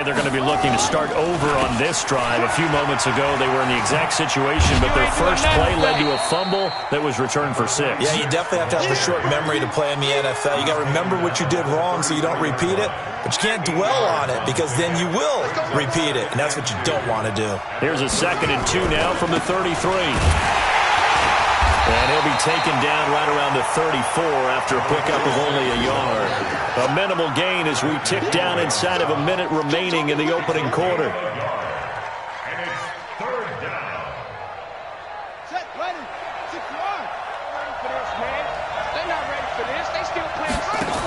They're going to be looking to start over on this drive. A few moments ago, they were in the exact situation, but their first play led to a fumble that was returned for 6. Yeah, you definitely have to have a short memory to play in the NFL. You got to remember what you did wrong so you don't repeat it, but you can't dwell on it because then you will repeat it, and that's what you don't want to do. Here's a 2nd and 2 now from the 33. And he'll be taken down right around the 34 after a pickup of only a yard. A minimal gain as we tick down inside of a minute remaining in the opening quarter. And it's 3rd down. Set, ready. 6 yards. Ready for this, man. They're not ready for this. They still playing football.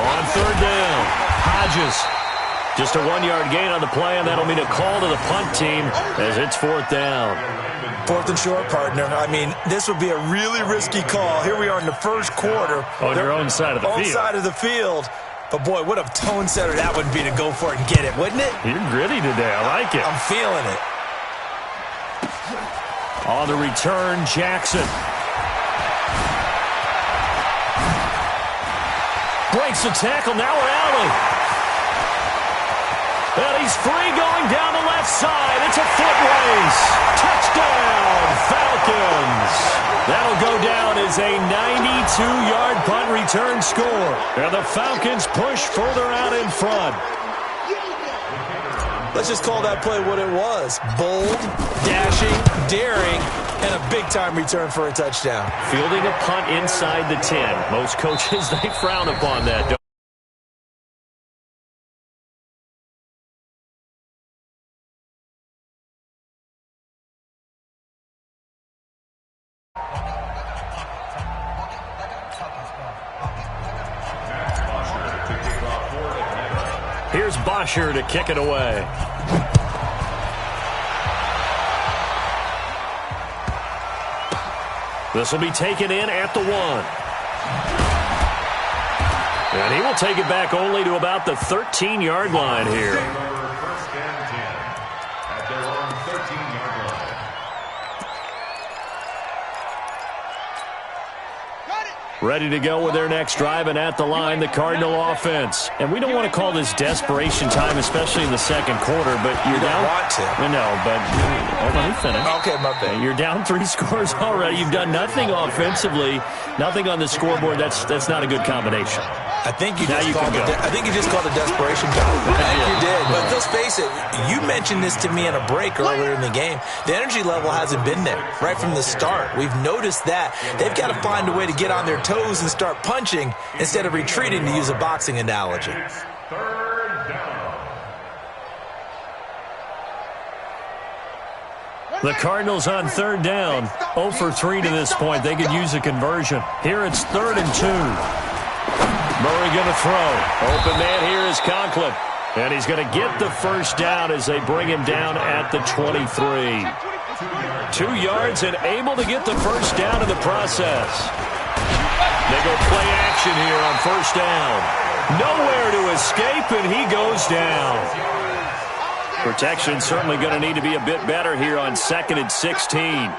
On 3rd down, Hodges. Just a 1-yard gain on the play, and that'll mean a call to the punt team as it's 4th down. 4th and short, partner. I mean, this would be a really risky call. Here we are in the first quarter. On your own side of the field. Own side of the field. But, boy, what a tone setter that would be to go for it and get it, wouldn't it? You're gritty today. I like it. I'm feeling it. On the return, Jackson. Breaks the tackle. Now we're alley. And he's free going down the left side. It's a foot race. Touchdown, Falcons. That'll go down as a 92-yard punt return score. And the Falcons push further out in front. Let's just call that play what it was. Bold, dashing, daring, and a big-time return for a touchdown. Fielding a punt inside the 10. Most coaches, they frown upon that. Here's Bosher to kick it away. This will be taken in at the 1. And he will take it back only to about the 13-yard line here. First and 10 at their own 13-yard line. Ready to go with their next drive, and at the line, the Cardinal offense. And we don't want to call this desperation time, especially in the second quarter, but you're down. Want to. No, but let me finish. Okay, my bad. You're down 3 scores already. You've done nothing offensively, nothing on the scoreboard. That's not a good combination. I think you just called it desperation time. I think you did. But let's face it, you mentioned this to me in a break earlier in the game. The energy level hasn't been there right from the start. We've noticed that. They've got to find a way to get on their toes and start punching instead of retreating, to use a boxing analogy. 3rd down. The Cardinals on 3rd down. 0 for 3 to this point. They could use a conversion. Here it's 3rd and 2. Murray going to throw. Open man here is Conklin. And he's going to get the first down as they bring him down at the 23. 2 yards and able to get the first down in the process. They go play action here on 1st down. Nowhere to escape, and he goes down. Protection certainly going to need to be a bit better here on 2nd and 16.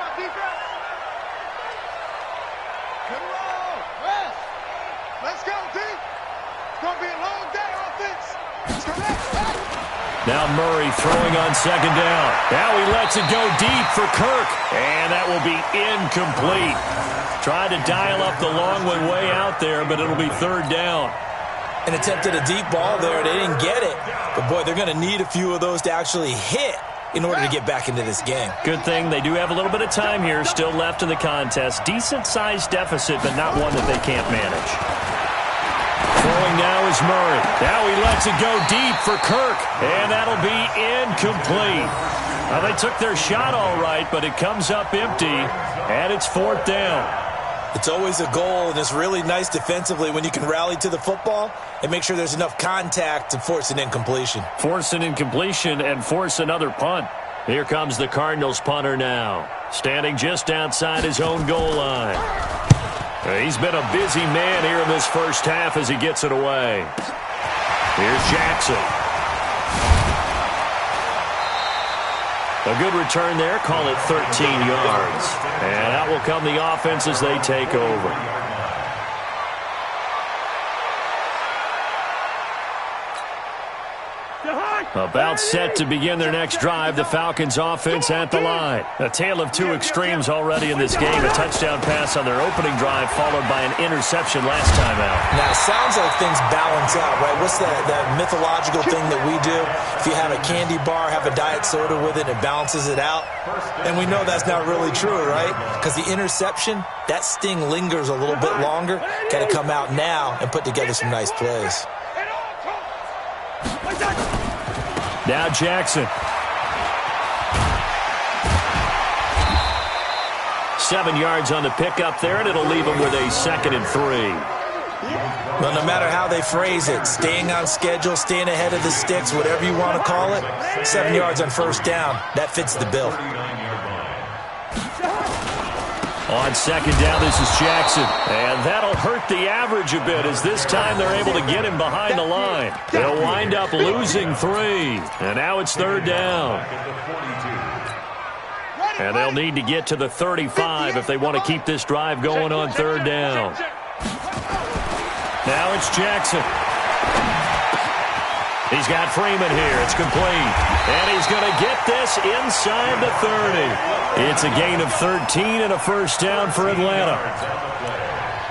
Now Murray throwing on 2nd down. Now he lets it go deep for Kirk. And that will be incomplete. Tried to dial up the long one way out there, but it'll be 3rd down. And attempted a deep ball there. They didn't get it. But, boy, they're going to need a few of those to actually hit in order to get back into this game. Good thing they do have a little bit of time here still left in the contest. Decent-sized deficit, but not one that they can't manage. Throwing now is Murray. Now he lets it go deep for Kirk. And that'll be incomplete. Well, they took their shot all right, but it comes up empty. And it's 4th down. It's always a goal, and it's really nice defensively when you can rally to the football and make sure there's enough contact to force an incompletion. Force an incompletion and force another punt. Here comes the Cardinals punter now, standing just outside his own goal line. He's been a busy man here in this first half as he gets it away. Here's Jackson. A good return there. Call it 13 yards. And out will come the offense as they take over. About set to begin their next drive, the Falcons offense at the line. A tale of two extremes already in this game. A touchdown pass on their opening drive followed by an interception last time out. Now, it sounds like things balance out, right? What's that mythological thing that we do? If you have a candy bar, have a diet soda with it, it balances it out. And we know that's not really true, right? Because the interception, that sting lingers a little bit longer. Got to come out now and put together some nice plays. Now Jackson. 7 yards on the pickup there, and it'll leave him with a 2nd and 3. Well, no matter how they phrase it, staying on schedule, staying ahead of the sticks, whatever you want to call it, 7 yards on first down, that fits the bill. On 2nd down, this is Jackson. And that'll hurt the average a bit as this time they're able to get him behind the line. They'll wind up losing 3. And now it's 3rd down. And they'll need to get to the 35 if they want to keep this drive going on 3rd down. Now it's Jackson. He's got Freeman here. It's complete. And he's going to get this inside the 30. It's a gain of 13 and a first down for Atlanta.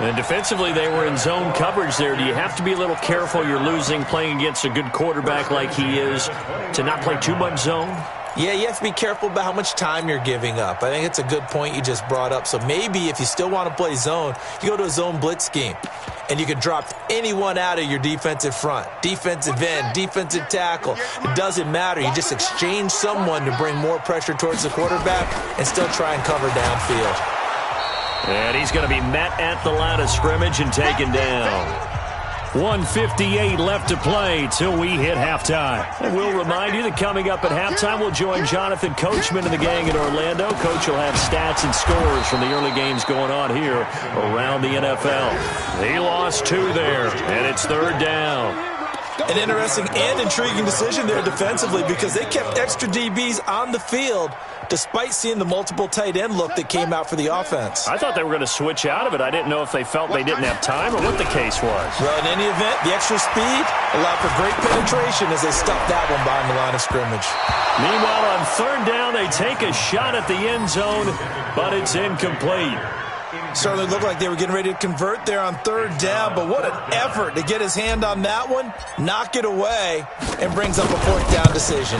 And defensively, they were in zone coverage there. Do you have to be a little careful? You're losing playing against a good quarterback like he is to not play too much zone? Yeah, you have to be careful about how much time you're giving up. I think it's a good point you just brought up. So maybe if you still want to play zone, you go to a zone blitz scheme. And you can drop anyone out of your defensive front. Defensive end, defensive tackle. It doesn't matter. You just exchange someone to bring more pressure towards the quarterback and still try and cover downfield. And he's going to be met at the line of scrimmage and taken down. 1:58 left to play till we hit halftime. And we'll remind you that coming up at halftime, we'll join Jonathan Coachman and the gang in Orlando. Coach will have stats and scores from the early games going on here around the NFL. He lost 2 there, and it's 3rd down. An interesting and intriguing decision there defensively because they kept extra DBs on the field despite seeing the multiple tight end look that came out for the offense. I thought they were going to switch out of it. I didn't know if they felt they didn't have time or what the case was. Well, in any event, the extra speed allowed for great penetration as they stuffed that one behind the line of scrimmage. Meanwhile, on 3rd down, they take a shot at the end zone, but it's incomplete. Certainly looked like they were getting ready to convert there on 3rd down, but what an effort to get his hand on that one, knock it away, and brings up a 4th down decision.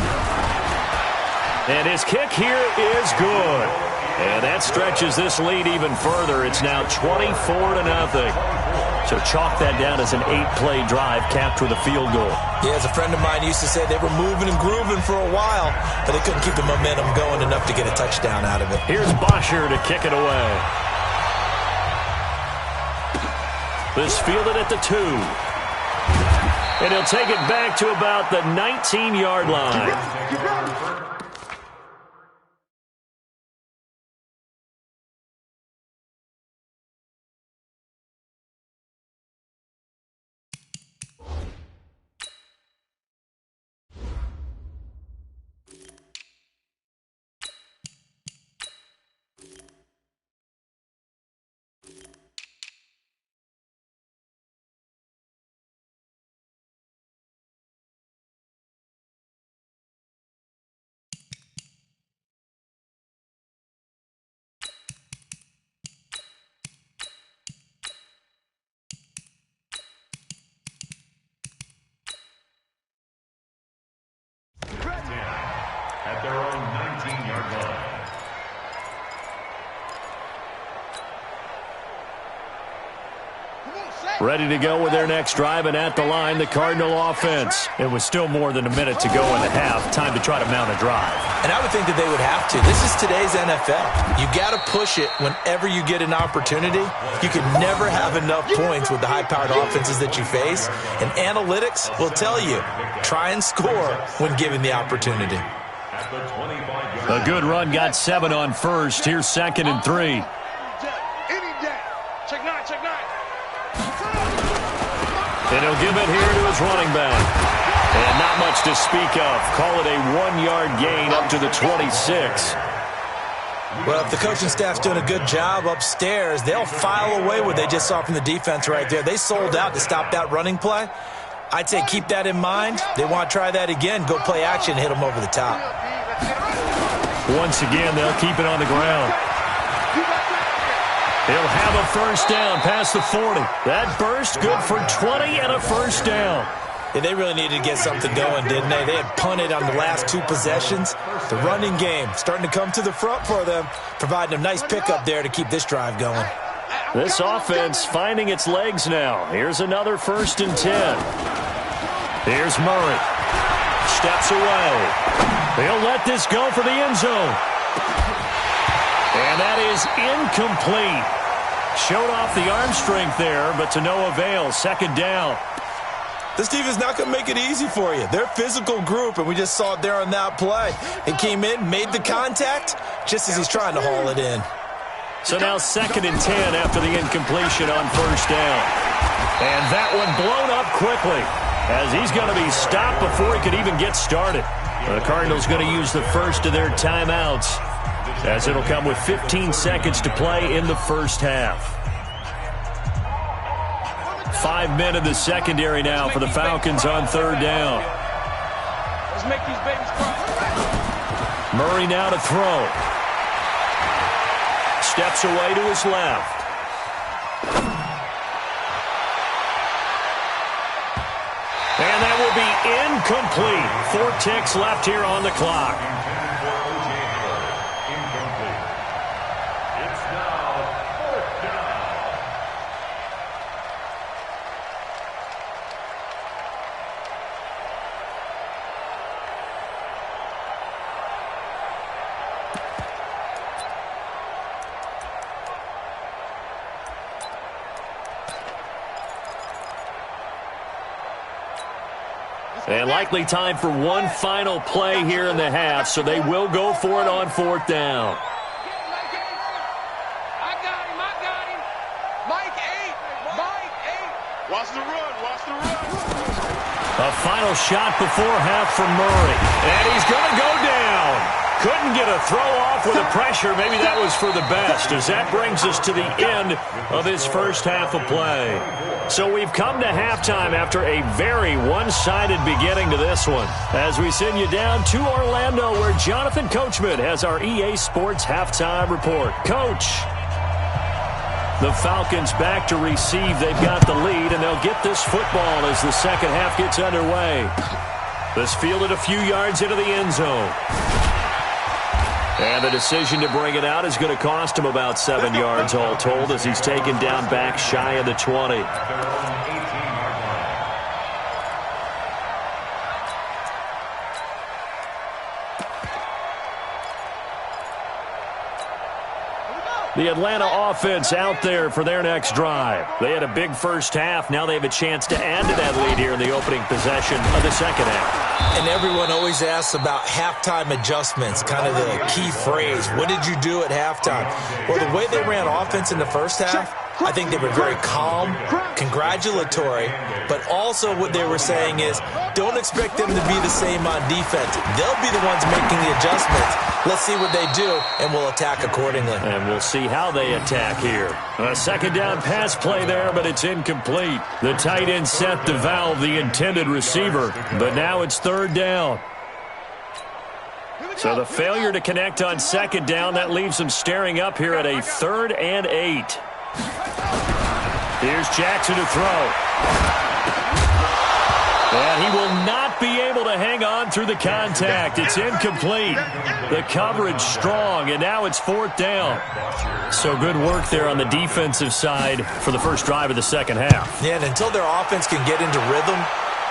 And his kick here is good. And that stretches this lead even further. It's now 24-0. So chalk that down as an 8-play drive capped with a field goal. Yeah, as a friend of mine used to say, they were moving and grooving for a while, but they couldn't keep the momentum going enough to get a touchdown out of it. Here's Bosher to kick it away. This fielded at the 2. And he'll take it back to about the 19-yard line. At their own 19-yard line. Ready to go with their next drive, and at the line, the Cardinal offense. It was still more than a minute to go in the half. Time to try to mount a drive. And I would think that they would have to. This is today's NFL. You got to push it whenever you get an opportunity. You can never have enough points with the high-powered offenses that you face. And analytics will tell you, try and score when given the opportunity. A good run got 7 on first. Here's 2nd and 3. And he'll give it here to his running back. And not much to speak of. Call it a 1-yard gain up to the 26. Well, if the coaching staff's doing a good job upstairs, they'll file away what they just saw from the defense right there. They sold out to stop that running play. I'd say keep that in mind. They want to try that again. Go play action, hit them over the top. Once again, they'll keep it on the ground. He'll have a first down past the 40. That burst good for 20 and a first down. Yeah, they really needed to get something going, didn't they? They had punted on the last 2 possessions. The running game starting to come to the front for them, providing a nice pickup there to keep this drive going. This offense finding its legs now. Here's another 1st and 10. Here's Murray. Steps away. He'll let this go for the end zone. And that is incomplete. Showed off the arm strength there, but to no avail. 2nd down. This team is not going to make it easy for you. They're a physical group, and we just saw it there on that play. He came in, made the contact, just as he's trying to haul it in. So now 2nd and 10 after the incompletion on 1st down. And that one blown up quickly as he's going to be stopped before he could even get started. The Cardinals going to use the first of their timeouts as it'll come with 15 seconds to play in the first half. 5 men in the secondary now for the Falcons on 3rd down. Let's make these babies cry. Murray now to throw. Steps away to his left. And that will be incomplete. 4 ticks left here on the clock. It's now 4th down. And likely time for one final play here in the half, so they will go for it on 4th down. I got him. Mike 8. Watch the run. A final shot before half from Murray. And he's going to go down. Couldn't get a throw off with the pressure. Maybe that was for the best, as that brings us to the end of his first half of play. So we've come to halftime after a very one-sided beginning to this one. As we send you down to Orlando, where Jonathan Coachman has our EA Sports halftime report. Coach, the Falcons back to receive. They've got the lead, and they'll get this football as the second half gets underway. This fielded a few yards into the end zone. And the decision to bring it out is going to cost him about 7 yards all told, as he's taken down back shy of the 20. The Atlanta offense out there for their next drive. They had a big first half. Now they have a chance to add to that lead here in the opening possession of the second half. And everyone always asks about halftime adjustments, kind of the key phrase. What did you do at halftime? Well, the way they ran offense in the first half, I think they were very calm, congratulatory, but also what they were saying is don't expect them to be the same on defense. They'll be the ones making the adjustments. Let's see what they do, and we'll attack accordingly. And we'll see how they attack here. A second down pass play there, but it's incomplete. The tight end set to Valve, the intended receiver, but now it's 3rd down. So the failure to connect on 2nd down, that leaves them staring up here at a 3rd and 8. Here's Jackson to throw. And he will not be able to hang on through the contact. It's incomplete. The coverage strong, and now it's 4th down. So good work there on the defensive side for the first drive of the second half. Yeah, and until their offense can get into rhythm,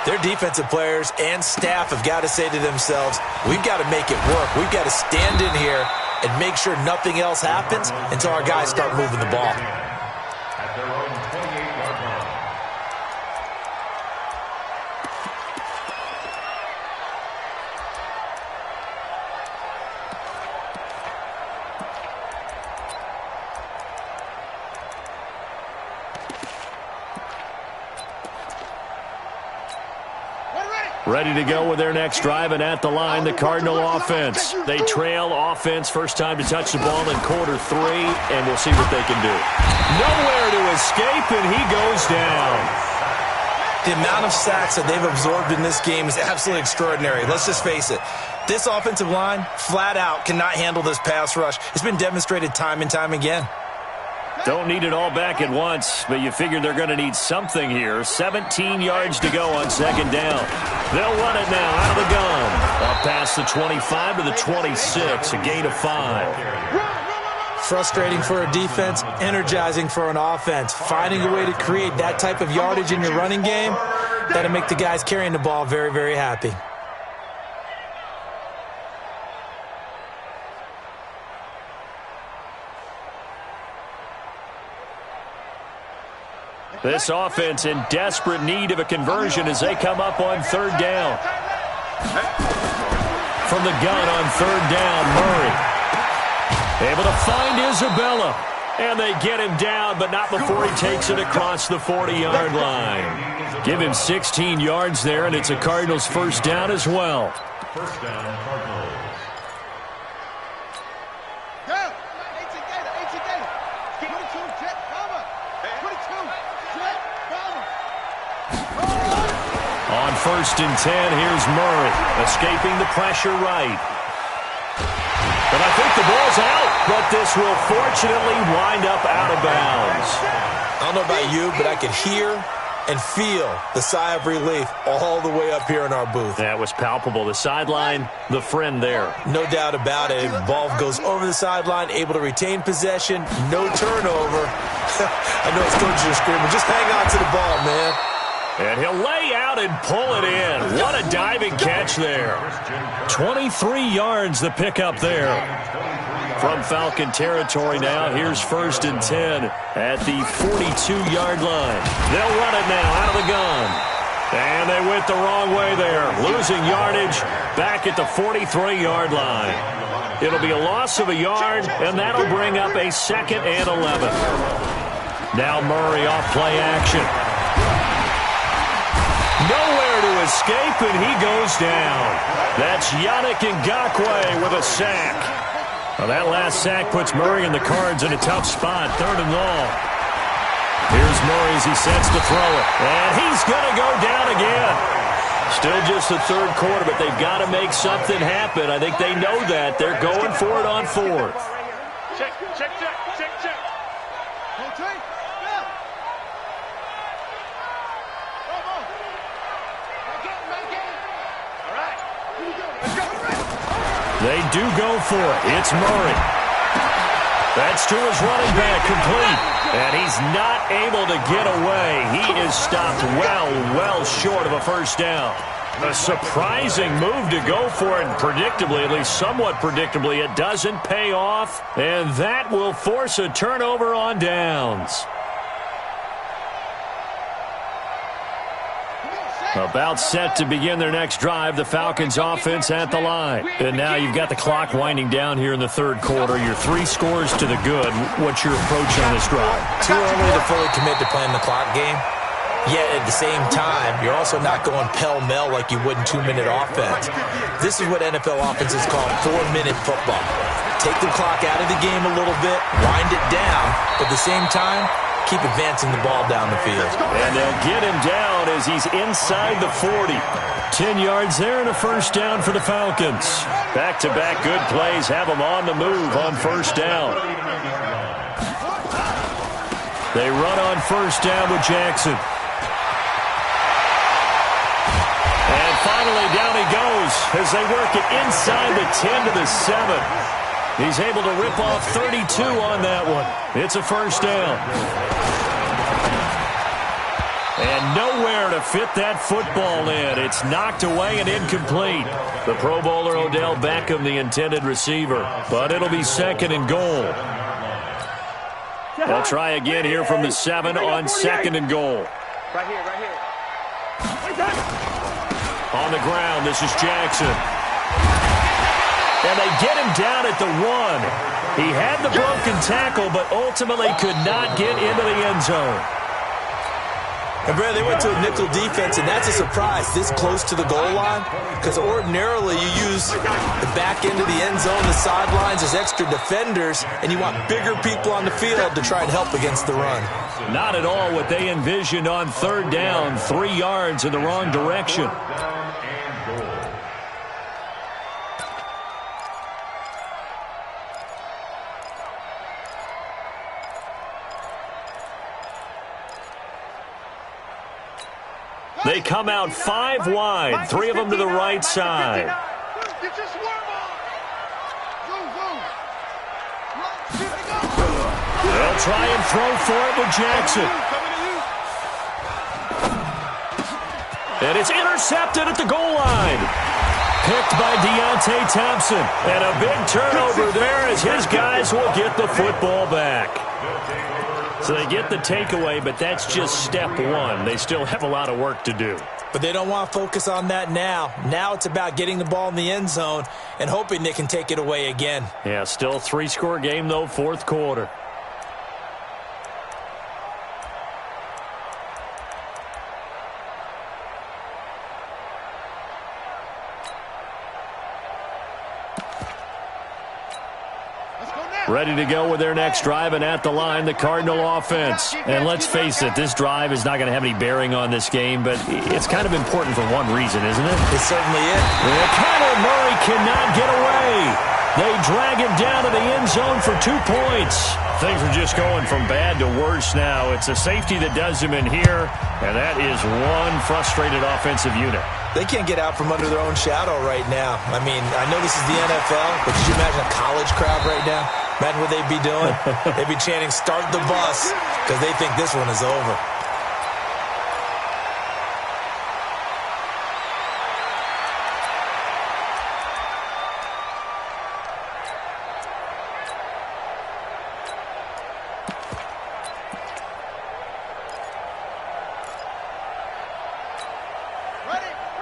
their defensive players and staff have got to say to themselves, we've got to make it work. We've got to stand in here and make sure nothing else happens until our guys start moving the ball. At their own 28-yard line. Ready to go with their next drive, and at the line, the Cardinal offense. They trail offense, first time to touch the ball in quarter 3, and we'll see what they can do. Nowhere to escape, and he goes down. The amount of sacks that they've absorbed in this game is absolutely extraordinary. Let's just face it. This offensive line, flat out, cannot handle this pass rush. It's been demonstrated time and time again. Don't need it all back at once, but you figure they're going to need something here. 17 yards to go on second down. They'll run it now out of the gun. Up past the 25 to the 26, a gain of 5. Frustrating for a defense, energizing for an offense. Finding a way to create that type of yardage in your running game, that'll make the guys carrying the ball very, very happy. This offense in desperate need of a conversion as they come up on third down. From the gun on third down, Murray. Able to find Isabella. And they get him down, but not before he takes it across the 40-yard line. Give him 16 yards there, and it's a Cardinals first down as well. First down, Cardinals. On first and 10, here's Murray, escaping the pressure right. But I think the ball's out, but this will fortunately wind up out of bounds. I don't know about you, but I could hear and feel the sigh of relief all the way up here in our booth. That was palpable. The sideline, the friend there. No doubt about it. Ball goes over the sideline, able to retain possession, no turnover. I know it's coaches are screaming, just hang on to the ball, man. And he'll lay out and pull it in. What a diving catch there. 23 yards the pickup there. From Falcon territory now, here's first and 10 at the 42-yard line. They'll run it now out of the gun. And they went the wrong way there. Losing yardage back at the 43-yard line. It'll be a loss of a yard, and that'll bring up a second and 11. Now Murray off play action. Nowhere to escape, and he goes down. That's Yannick Ngakoue with a sack. Well, that last sack puts Murray and the Cards in a tough spot, third and long. Here's Murray as he sets to throw it. And he's going to go down again. Still just the third quarter, but they've got to make something happen. I think they know that. They're going for it on fourth. Check, check, check, check, check. They do go for it. It's Murray. That's to his running back, complete. And he's not able to get away. He is stopped well short of a first down. A surprising move to go for it, and predictably, at least somewhat predictably, it doesn't pay off. And that will force a turnover on downs. About set to begin their next drive, the Falcons offense at the line. And now you've got the clock winding down here in the third quarter. Your 3 scores to the good. What's your approach on this drive? Too early to fully commit to playing the clock game. Yet at the same time, you're also not going pell-mell like you would in 2-minute offense. This is what NFL offenses call 4-minute football. Take the clock out of the game a little bit, wind it down, but at the same time, keep advancing the ball down the field. And they'll get him down as he's inside the 40. 10 yards there and a first down for the Falcons. Back-to-back good plays have them on the move on first down. They run on first down with Jackson. And finally down he goes as they work it inside the 10 to the 7. He's able to rip off 32 on that one. It's a first down. And nowhere to fit that football in. It's knocked away and incomplete. The Pro Bowler Odell Beckham, the intended receiver. But it'll be second and goal. They'll try again here from the 7 on second and goal. Right here, right here. On the ground, this is Jackson. And they get him down at the 1. He had the broken tackle, but ultimately could not get into the end zone. And, Brad, they went to a nickel defense, and that's a surprise this close to the goal line, because ordinarily you use the back end of the end zone, the sidelines as extra defenders, and you want bigger people on the field to try and help against the run. Not at all what they envisioned on third down. 3 yards in the wrong direction. They come out 5 wide, 3 of them to the right side. They'll try and throw for it with Jackson. And it's intercepted at the goal line. Picked by Deontay Thompson. And a big turnover there as his guys will get the football back. So they get the takeaway, but that's just step one. They still have a lot of work to do. But they don't want to focus on that now. Now it's about getting the ball in the end zone and hoping they can take it away again. Yeah, still a 3-score game, though, fourth quarter. Ready to go with their next drive, and at the line, the Cardinal offense. And let's face it, this drive is not going to have any bearing on this game, but it's kind of important for one reason, isn't it? It certainly is. Kyler Murray cannot get away. They drag him down to the end zone for 2 points. Things are just going from bad to worse now. It's a safety that does him in here, and that is one frustrated offensive unit. They can't get out from under their own shadow right now. I mean, I know this is the NFL, but could you imagine a college crowd right now? Imagine what they'd be doing. They'd be chanting, "Start the bus," because they think this one is over.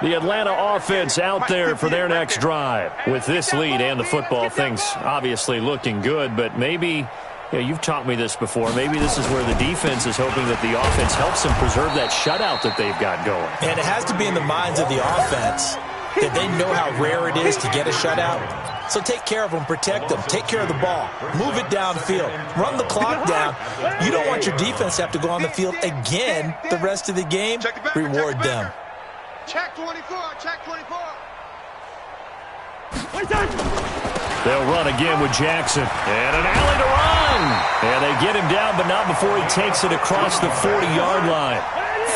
The Atlanta offense out there for their next drive. With this lead and the football, things obviously looking good, but maybe, you've taught me this before, maybe this is where the defense is hoping that the offense helps them preserve that shutout that they've got going. And it has to be in the minds of the offense that they know how rare it is to get a shutout. So take care of them, protect them, take care of the ball, move it downfield, run the clock down. You don't want your defense to have to go on the field again the rest of the game. Reward them. Check 24, check 24. They'll run again with Jackson. And an alley to run. And they get him down, but not before he takes it across the 40-yard line.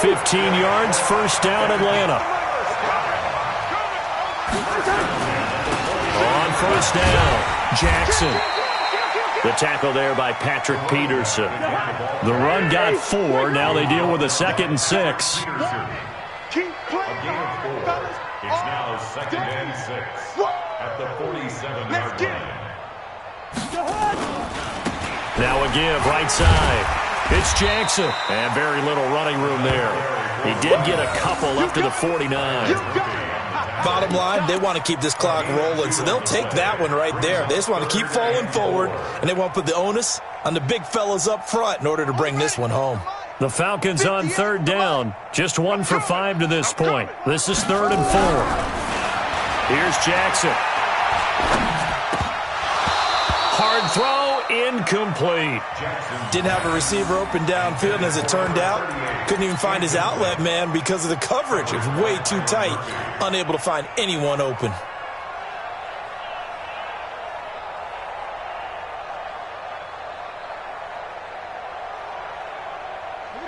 15 yards, first down, Atlanta. On first down, Jackson. The tackle there by Patrick Peterson. The run got 4. Now they deal with a 2nd and 6. It's now 2nd and 6 at the 47-yard line. Now a give, right side. It's Jackson. And very little running room there. He did get a couple up to the 49. Bottom line, they want to keep this clock rolling, so they'll take that one right there. They just want to keep falling forward, and they want to put the onus on the big fellas up front in order to bring this one home. The Falcons on third down. Just 1 for 5 to this point. This is 3rd and 4. Here's Jackson. Hard throw, incomplete. Didn't have a receiver open downfield, and as it turned out, couldn't even find his outlet man because of the coverage. It was way too tight, unable to find anyone open.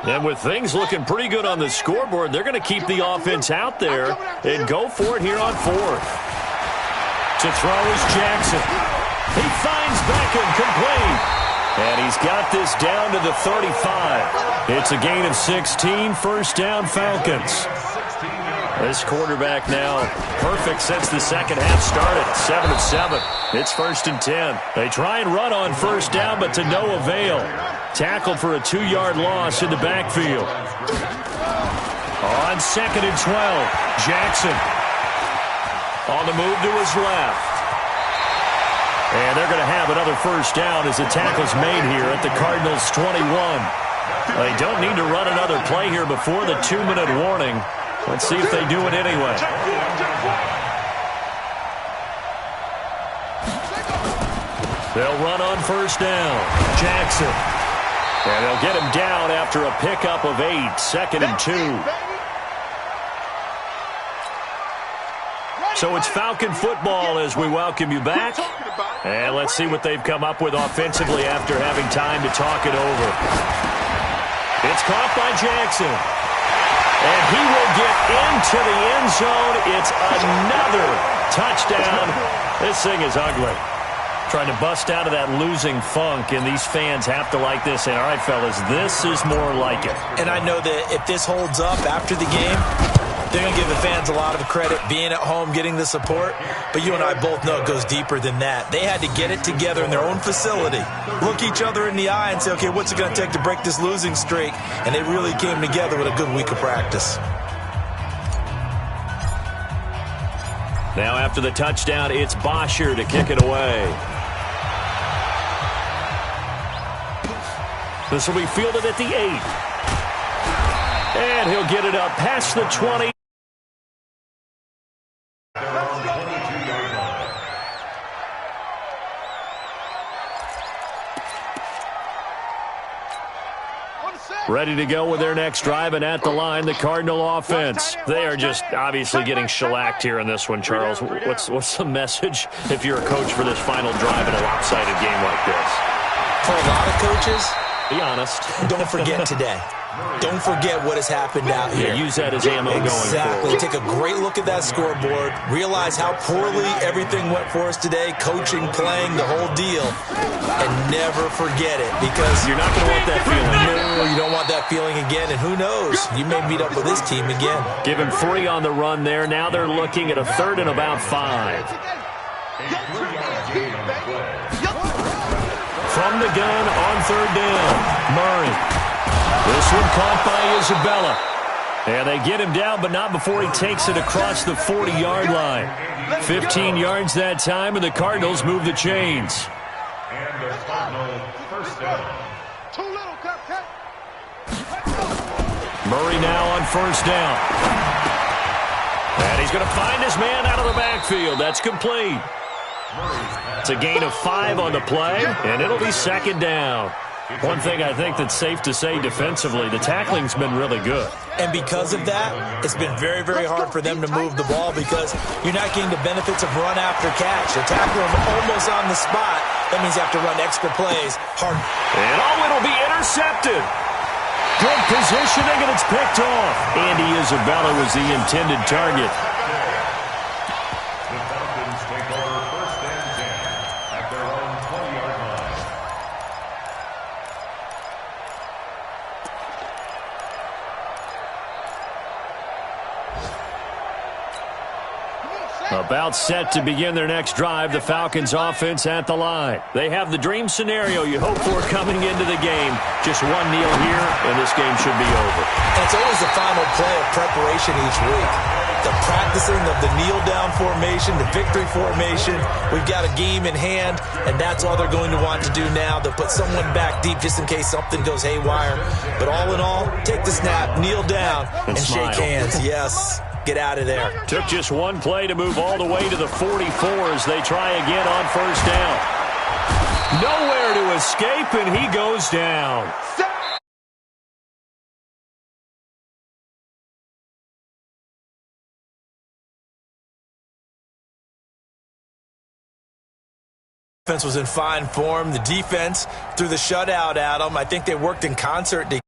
And with things looking pretty good on the scoreboard, they're going to keep the offense out there and go for it here on 4th. To throw is Jackson. He finds Beckham complete. And he's got this down to the 35. It's a gain of 16, first down Falcons. This quarterback now perfect since the second half started. 7 of 7. It's 1st and 10. They try and run on first down, but to no avail. Tackled for a 2-yard loss in the backfield. On 2nd and 12, Jackson on the move to his left. And they're going to have another first down as the tackle's made here at the Cardinals' 21. They don't need to run another play here before the 2-minute warning. Let's see if they do it anyway. They'll run on first down. Jackson. And they'll get him down after a pickup of 8, 2nd and 2. So it's Falcon football as we welcome you back. And let's see what they've come up with offensively after having time to talk it over. It's caught by Jackson. And he will get into the end zone. It's another touchdown. This thing is ugly. Trying to bust out of that losing funk, and these fans have to like this. And all right, fellas, this is more like it. And I know that if this holds up after the game, they're going to give the fans a lot of credit, being at home, getting the support. But you and I both know it goes deeper than that. They had to get it together in their own facility, look each other in the eye and say, okay, what's it going to take to break this losing streak? And they really came together with a good week of practice. Now after the touchdown, it's Bosher to kick it away. This will be fielded at the 8. And he'll get it up past the 20. Ready to go with their next drive, and at the line, the Cardinal offense. They are just obviously getting shellacked here in this one, Charles. What's the message if you're a coach for this final drive in a lopsided game like this? For a lot of coaches, be honest. Don't forget today. Don't forget what has happened out here. Yeah, use that as ammo going forward. Exactly. Take a great look at that scoreboard. Realize how poorly everything went for us today. Coaching, playing, the whole deal. And never forget it, because you're not going to want that feeling. No, you don't want that feeling again. And who knows? You may meet up with this team again. Give him 3 on the run there. Now they're looking at a 3rd and about 5. From the gun on 3rd down, Murray. This one caught by Isabella. And they get him down, but not before he takes it across the 40-yard line. 15 yards that time, and the Cardinals move the chains. And the Cardinal first down. Murray now on first down. And he's going to find his man out of the backfield. That's complete. It's a gain of 5 on the play, and it'll be 2nd down. One thing I think that's safe to say defensively, the tackling's been really good. And because of that, it's been very, very hard for them to move the ball, because you're not getting the benefits of run after catch. You're tackling them almost on the spot. That means you have to run extra plays. Hard. And it'll be intercepted. Good positioning, and it's picked off. Andy Isabella was the intended target. The Falcons take over 1st and 10 at their own 20-yard line. About set to begin their next drive, the Falcons offense at the line. They have the dream scenario you hope for coming into the game. Just one kneel here, and this game should be over. And it's always the final play of preparation each week. The practicing of the kneel-down formation, the victory formation. We've got a game in hand, and that's all they're going to want to do now. They'll put someone back deep just in case something goes haywire. But all in all, take the snap, kneel down, and shake hands. Yes. Get out of there. Took just one play to move all the way to the 44 as they try again on first down. Nowhere to escape, and he goes down. Defense was in fine form. The defense threw the shutout at them. I think they worked in concert to